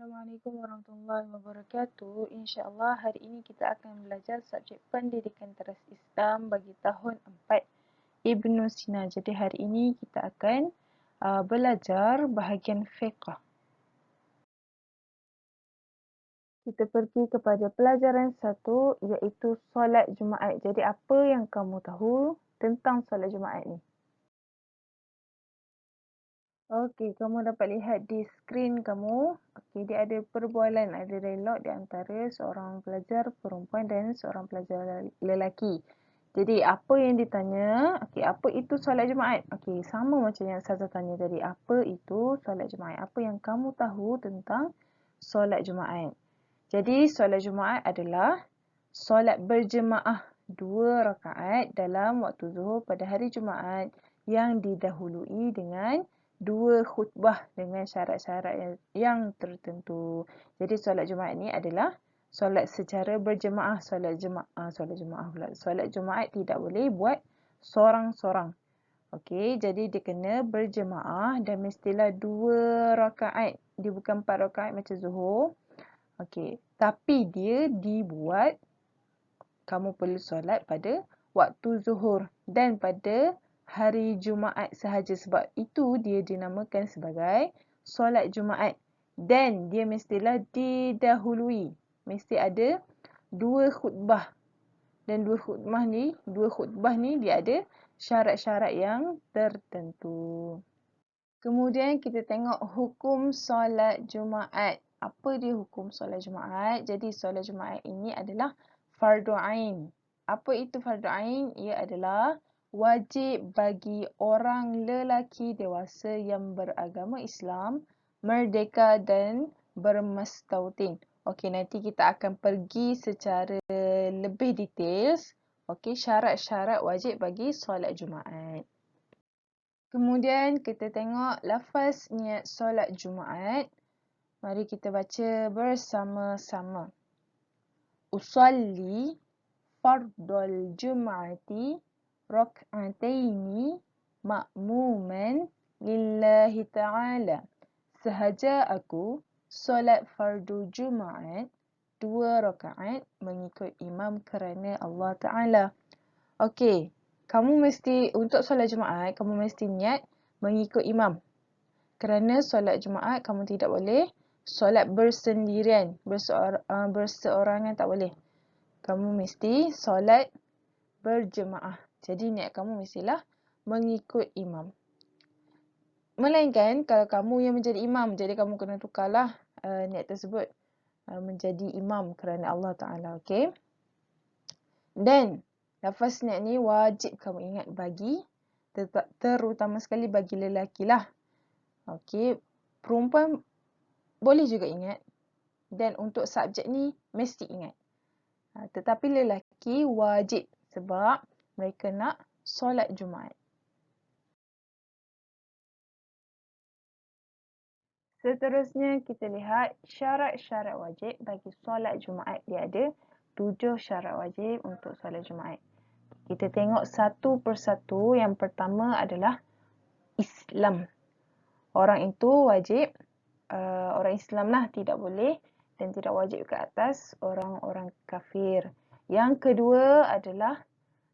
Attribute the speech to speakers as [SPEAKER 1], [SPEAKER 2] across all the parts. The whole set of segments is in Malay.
[SPEAKER 1] Assalamualaikum warahmatullahi wabarakatuh. InsyaAllah hari ini kita akan belajar subjek pendidikan teras Islam bagi tahun 4 Ibnu Sina. Jadi hari ini kita akan belajar bahagian fiqh. Kita pergi kepada pelajaran 1 iaitu solat Jumaat. Jadi apa yang kamu tahu tentang solat Jumaat ni? Okey, kamu dapat lihat di skrin kamu. Okey, dia ada perbualan, ada dialog di antara seorang pelajar perempuan dan seorang pelajar lelaki. Jadi, apa yang ditanya? Okey, apa itu solat Jumaat? Okey, sama macam yang saya tanya tadi. Apa itu solat Jumaat? Apa yang kamu tahu tentang solat Jumaat? Jadi, solat Jumaat adalah solat berjemaah 2 rakaat dalam waktu zuhur pada hari Jumaat yang didahului dengan 2 khutbah dengan syarat-syarat yang tertentu. Jadi solat Jumaat ni adalah solat secara berjemaah. Solat Jumaat tidak boleh buat sorang-sorang. Okey, jadi dia kena berjemaah dan mestilah 2 rakaat. Dia bukan 4 rakaat macam zuhur. Okey, tapi dia dibuat kamu perlu solat pada waktu zuhur dan pada hari Jumaat sahaja, sebab itu dia dinamakan sebagai solat Jumaat dan dia mestilah didahului. Mesti ada 2 khutbah dan 2 khutbah ni dia ada syarat-syarat yang tertentu. Kemudian kita tengok hukum solat Jumaat. Apa dia hukum solat Jumaat? Jadi solat Jumaat ini adalah fardu ain. Apa itu fardu ain? Ia adalah wajib bagi orang lelaki dewasa yang beragama Islam, merdeka dan bermastautin. Okey, nanti kita akan pergi secara lebih details. Okey, syarat-syarat wajib bagi solat Jumaat. Kemudian kita tengok lafaz niat solat Jumaat. Mari kita baca bersama-sama. Usalli fardal Jum'ati rak'ataini ma'muman lillahi ta'ala. Sahaja aku solat fardu Jumaat 2 rakaat mengikut imam kerana Allah Ta'ala. Okey, kamu mesti untuk solat Jumaat, kamu mesti niat mengikut imam. Kerana solat Jumaat kamu tidak boleh solat bersendirian, berseorangan tak boleh. Kamu mesti solat berjemaah. Jadi niat kamu mestilah mengikut imam. Melainkan kalau kamu yang menjadi imam, jadi kamu kena tukarlah niat tersebut menjadi imam kerana Allah Ta'ala. Okey. Dan lafaz niat ni wajib kamu ingat bagi, terutama sekali bagi lelaki lah. Okey, perempuan boleh juga ingat. Dan untuk subjek ni mesti ingat. Tetapi lelaki wajib sebab mereka nak solat Jumaat. Seterusnya kita lihat syarat-syarat wajib bagi solat Jumaat. Dia ada 7 syarat wajib untuk solat Jumaat. Kita tengok satu persatu. Yang pertama adalah Islam. Orang itu wajib, orang Islam lah, tidak boleh dan tidak wajib ke atas orang-orang kafir. Yang kedua adalah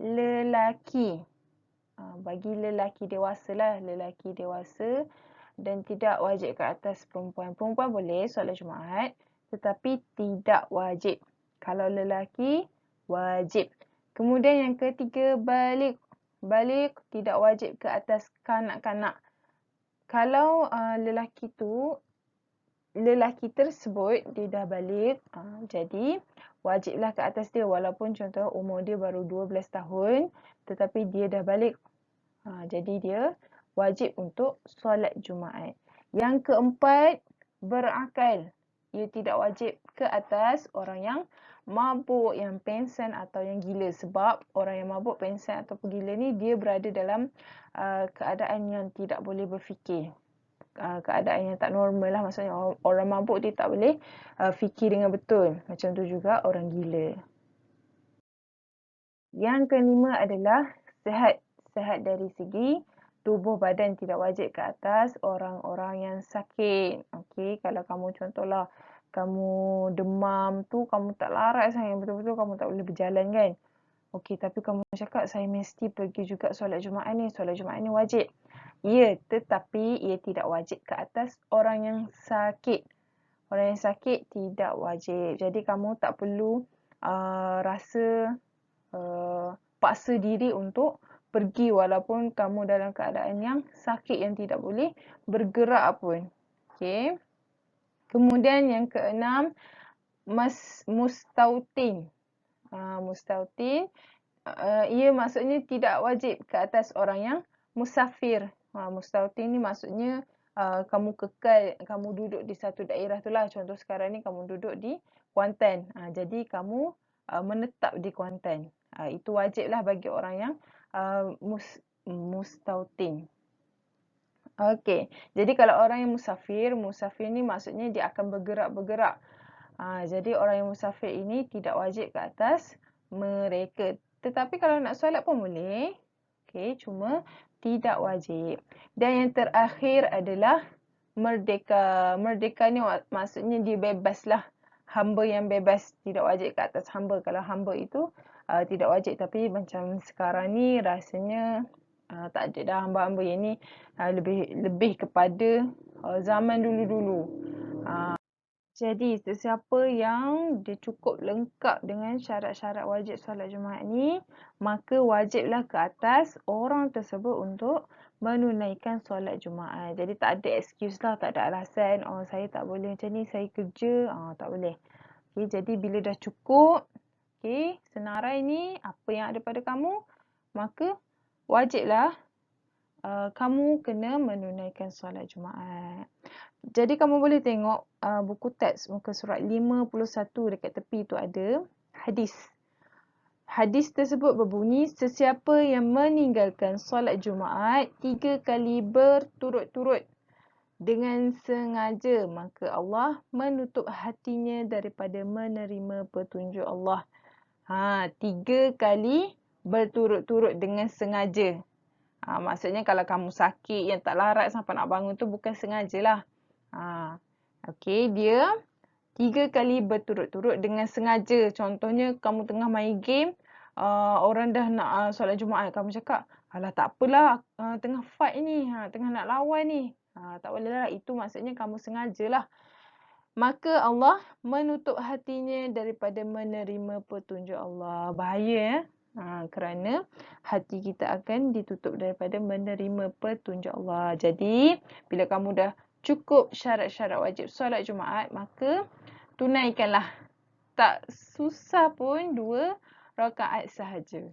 [SPEAKER 1] lelaki. Bagi lelaki dewasa lah, lelaki dewasa dan tidak wajib ke atas perempuan. Perempuan boleh solat Jumaat tetapi tidak wajib. Kalau lelaki, wajib. Kemudian yang ketiga, balik. Balik tidak wajib ke atas kanak-kanak. Kalau lelaki tersebut dia dah balik, jadi wajiblah ke atas dia walaupun contoh umur dia baru 12 tahun tetapi dia dah balik. Jadi dia wajib untuk solat Jumaat. Yang keempat, berakal. Ia tidak wajib ke atas orang yang mabuk, yang pengsan atau yang gila. Sebab orang yang mabuk, pengsan atau gila ni dia berada dalam keadaan yang tidak boleh berfikir. Keadaan yang tak normal lah. Maksudnya orang mabuk dia tak boleh fikir dengan betul. Macam tu juga orang gila. Yang kelima adalah sihat. Sihat dari segi tubuh badan tidak wajib ke atas orang-orang yang sakit. Okey, kalau kamu contohlah kamu demam tu kamu tak larat sangat, betul-betul kamu tak boleh berjalan kan. Okey, tapi kamu cakap saya mesti pergi juga solat Jumaat ni wajib. Ya, tetapi ia tidak wajib ke atas orang yang sakit. Orang yang sakit tidak wajib. Jadi kamu tak perlu rasa paksa diri untuk pergi walaupun kamu dalam keadaan yang sakit yang tidak boleh bergerak pun. Okey. Kemudian yang keenam, mustautin. Mustautin, ia maksudnya tidak wajib ke atas orang yang musafir. Mustautin ni maksudnya kamu kekal, kamu duduk di satu daerah tu lah. Contoh sekarang ni kamu duduk di Kuantan. Jadi kamu menetap di Kuantan. Itu wajiblah bagi orang yang mustautin. Okey, jadi kalau orang yang musafir ni maksudnya dia akan bergerak-bergerak. Jadi orang yang musafir ini tidak wajib ke atas mereka. Tetapi kalau nak solat pun boleh. Okey, cuma tidak wajib. Dan yang terakhir adalah merdeka. Merdeka ni maksudnya dia bebaslah. Hamba yang bebas, tidak wajib ke atas hamba. Kalau hamba itu tidak wajib. Tapi macam sekarang ni rasanya tak ada dah hamba-hamba yang ni, lebih kepada zaman dulu-dulu. Jadi sesiapa yang dia cukup lengkap dengan syarat-syarat wajib solat Jumaat ni, maka wajiblah ke atas orang tersebut untuk menunaikan solat Jumaat. Jadi tak ada excuse lah, tak ada alasan, oh saya tak boleh macam ni, saya kerja, tak boleh. Okay, jadi bila dah cukup, okay, senarai ni apa yang ada pada kamu, maka wajiblah kamu kena menunaikan solat Jumaat. Jadi kamu boleh tengok buku teks muka surat 51 dekat tepi tu ada hadis. Hadis tersebut berbunyi, sesiapa yang meninggalkan solat Jumaat 3 kali berturut-turut dengan sengaja, maka Allah menutup hatinya daripada menerima petunjuk Allah. 3 kali berturut-turut dengan sengaja. Maksudnya kalau kamu sakit yang tak larat sampai nak bangun tu bukan sengajalah. Okey, dia 3 kali berturut-turut dengan sengaja. Contohnya kamu tengah main game, orang dah nak solat Jumaat, kamu cakap, alah tak apalah, tengah fight ni, tengah nak lawan ni. Tak boleh lah, itu maksudnya kamu sengajalah. Maka Allah menutup hatinya daripada menerima petunjuk Allah. Bahaya kerana hati kita akan ditutup daripada menerima petunjuk Allah. Jadi, bila kamu dah cukup syarat-syarat wajib solat Jumaat, maka tunaikanlah. Tak susah pun 2 rakaat sahaja.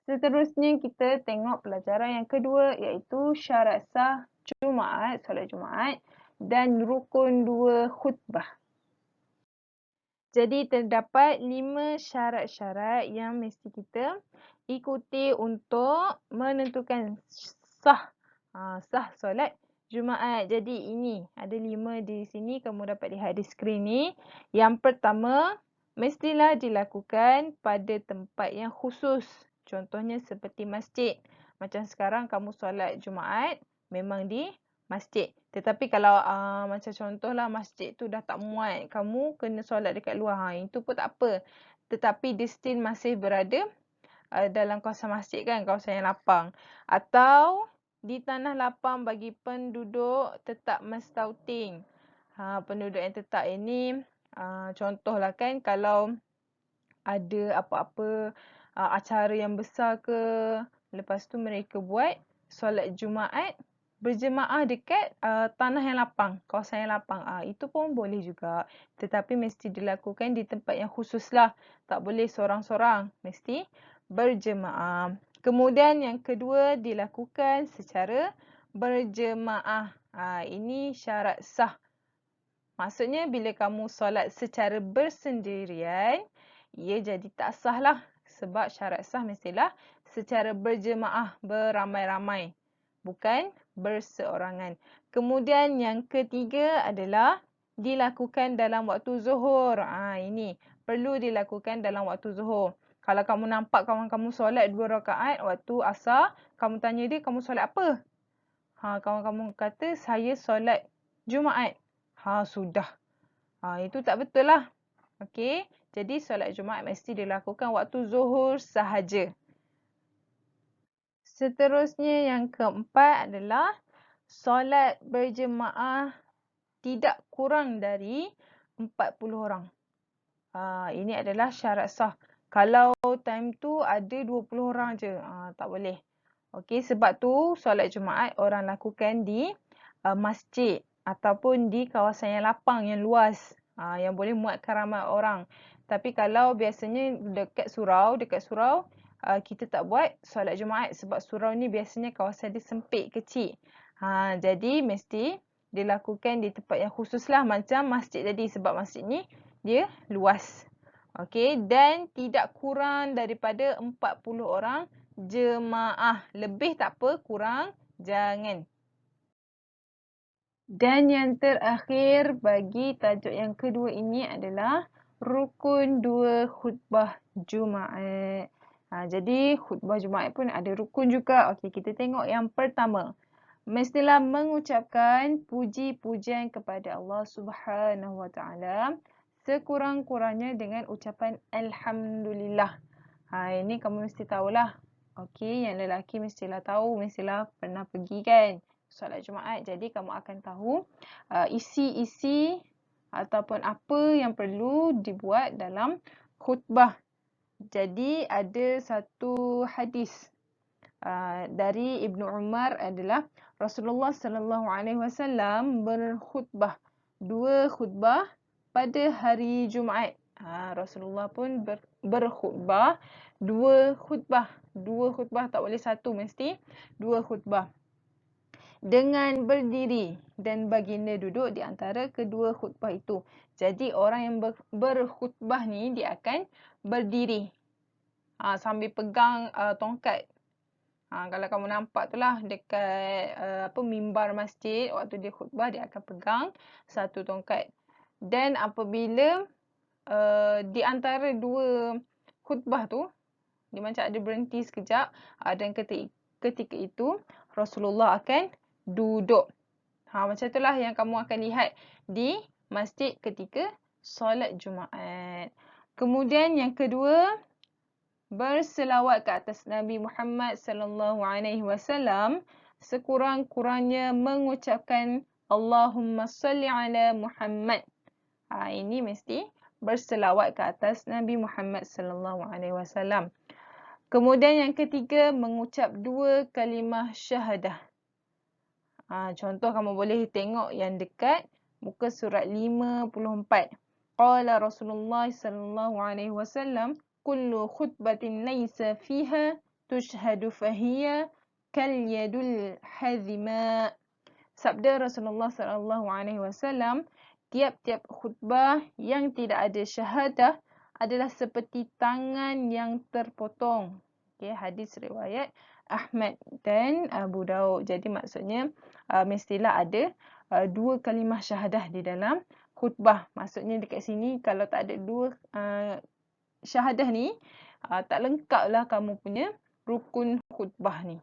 [SPEAKER 1] Seterusnya kita tengok pelajaran yang kedua iaitu syarat sah Jumaat, solat Jumaat dan rukun 2 khutbah. Jadi terdapat 5 syarat-syarat yang mesti kita ikuti untuk menentukan sah solat Jumaat. Jadi ini ada 5 di sini, kamu dapat lihat di skrin ni. Yang pertama, mestilah dilakukan pada tempat yang khusus. Contohnya seperti masjid. Macam sekarang kamu solat Jumaat memang di masjid. Tetapi kalau macam contohlah masjid tu dah tak muat, kamu kena solat dekat luar, itu pun tak apa. Tetapi dia still masih berada dalam kawasan masjid kan, kawasan yang lapang. Atau di tanah lapang bagi penduduk tetap mustautin. Penduduk yang tetap ini, contohlah kan kalau ada apa-apa acara yang besar ke, lepas tu mereka buat solat Jumaat berjemaah dekat tanah yang lapang, kawasan yang lapang. Itu pun boleh juga. Tetapi mesti dilakukan di tempat yang khusus lah. Tak boleh sorang-sorang. Mesti berjemaah. Kemudian yang kedua, dilakukan secara berjemaah. Ini syarat sah. Maksudnya bila kamu solat secara bersendirian, ia jadi tak sah lah. Sebab syarat sah mestilah secara berjemaah, beramai-ramai. Bukan berseorangan. Kemudian yang ketiga adalah dilakukan dalam waktu zuhur. Ini perlu dilakukan dalam waktu zuhur. Kalau kamu nampak kawan kamu solat 2 rakaat waktu asar, kamu tanya dia, kamu solat apa? Kawan kamu kata, saya solat Jumaat. Sudah. Itu tak betul lah. Okey. Jadi solat Jumaat mesti dilakukan waktu zuhur sahaja. Seterusnya yang keempat adalah solat berjemaah tidak kurang dari 40 orang. Ini adalah syarat sah. Kalau time tu ada 20 orang je, tak boleh. Okey, sebab tu solat Jumaat orang lakukan di masjid ataupun di kawasan yang lapang, yang luas, yang boleh muatkan ramai orang. Tapi kalau biasanya dekat surau, kita tak buat solat Jumaat sebab surau ni biasanya kawasan dia sempit, kecil. Jadi mesti dilakukan di tempat yang khusus lah macam masjid tadi sebab masjid ni dia luas. Okey, dan tidak kurang daripada 40 orang jemaah. Lebih tak apa, kurang jangan. Dan yang terakhir bagi tajuk yang kedua ini adalah rukun 2 khutbah Jumaat. Jadi khutbah Jumaat pun ada rukun juga. Okey, kita tengok yang pertama. Mestilah mengucapkan puji-pujian kepada Allah Subhanahu Wa Taala sekurang-kurangnya dengan ucapan Alhamdulillah. Ini kamu mesti tahulah. Okey, yang lelaki mestilah tahu, mestilah pernah pergi kan solat Jumaat. Jadi kamu akan tahu isi-isi ataupun apa yang perlu dibuat dalam khutbah. Jadi ada satu hadis dari Ibnu Umar adalah Rasulullah sallallahu alaihi wasallam berkhutbah 2 khutbah pada hari Jumaat. Rasulullah pun berkhutbah 2 khutbah. 2 khutbah, tak boleh satu, mesti 2 khutbah. Dengan berdiri dan baginda duduk di antara kedua khutbah itu. Jadi orang yang berkhutbah ni dia akan berdiri sambil pegang tongkat. Kalau kamu nampak tu lah dekat mimbar masjid waktu dia khutbah, dia akan pegang satu tongkat. Dan apabila di antara 2 khutbah tu dia macam ada berhenti sekejap, dan ketika itu Rasulullah akan duduk. Macam itulah yang kamu akan lihat di masjid ketika solat Jumaat. Kemudian yang kedua, berselawat ke atas Nabi Muhammad sallallahu alaihi wasallam sekurang-kurangnya mengucapkan Allahumma salli ala Muhammad. Ini mesti berselawat ke atas Nabi Muhammad sallallahu alaihi wasallam. Kemudian yang ketiga, mengucap 2 kalimah syahadah. Contoh kamu boleh tengok yang dekat muka surat 54. Qala Rasulullah sallallahu alaihi wasallam, kullu khutbatin laysa fiha tushhadu fahiya kal yadul hazima. Sabda Rasulullah sallallahu alaihi wasallam, tiap-tiap khutbah yang tidak ada syahadah adalah seperti tangan yang terpotong. Okay, hadis riwayat Ahmad dan Abu Daud. Jadi maksudnya mestilah ada 2 kalimah syahadah di dalam khutbah. Maksudnya dekat sini kalau tak ada 2 syahadah ni, tak lengkaplah kamu punya rukun khutbah ni.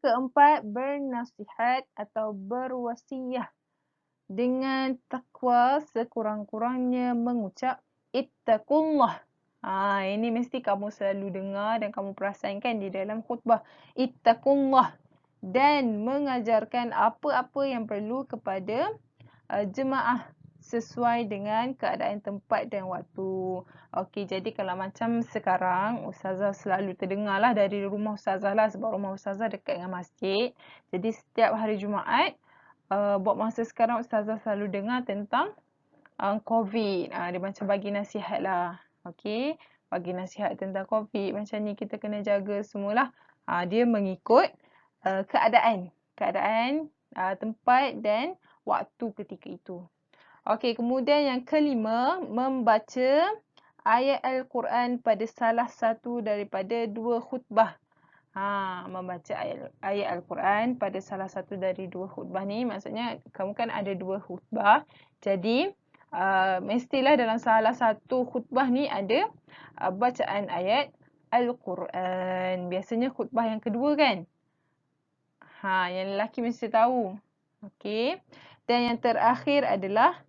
[SPEAKER 1] Keempat, bernasihat atau berwasiyah dengan takwa sekurang-kurangnya mengucap ittaqullah. Ini mesti kamu selalu dengar dan kamu perasankan di dalam khutbah. Ittaqullah. Dan mengajarkan apa-apa yang perlu kepada jemaah sesuai dengan keadaan tempat dan waktu. Okey, jadi kalau macam sekarang, Ustazah selalu terdengarlah dari rumah Ustazah lah sebab rumah Ustazah dekat dengan masjid. Jadi setiap hari Jumaat, buat masa sekarang Ustazah selalu dengar tentang COVID. Dia macam bagi nasihat lah. Okey, bagi nasihat tentang COVID. Macam ni kita kena jaga semualah. Dia mengikut keadaan, tempat dan waktu ketika itu. Okey, kemudian yang kelima, membaca ayat Al-Quran pada salah satu daripada 2 khutbah. Membaca ayat Al-Quran pada salah satu dari 2 khutbah ni, maksudnya kamu kan ada 2 khutbah. Jadi mestilah dalam salah satu khutbah ni ada bacaan ayat Al-Quran. Biasanya khutbah yang kedua kan? Yang lelaki mesti tahu. Okey. Dan yang terakhir adalah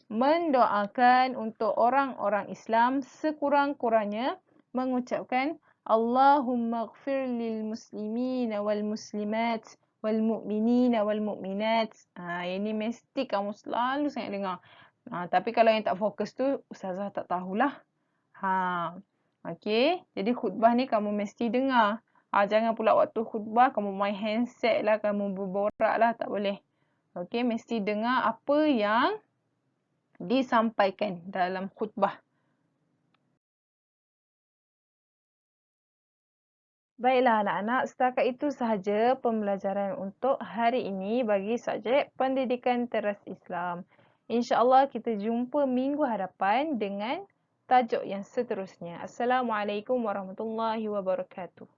[SPEAKER 1] mendoakan untuk orang-orang Islam sekurang-kurangnya mengucapkan Allahumma ighfir lil muslimina wal muslimat wal mu'minina wal mu'minat. Ini mesti kamu selalu sangat dengar. Tapi kalau yang tak fokus tu, Ustazah tak tahulah. Okey. Jadi khutbah ni kamu mesti dengar. Jangan pula waktu khutbah kamu main handset lah, kamu berborak lah. Tak boleh. Okey, mesti dengar apa yang disampaikan dalam khutbah. Baiklah anak-anak, setakat itu sahaja pembelajaran untuk hari ini bagi subjek Pendidikan Teras Islam. InsyaAllah kita jumpa minggu hadapan dengan tajuk yang seterusnya. Assalamualaikum warahmatullahi wabarakatuh.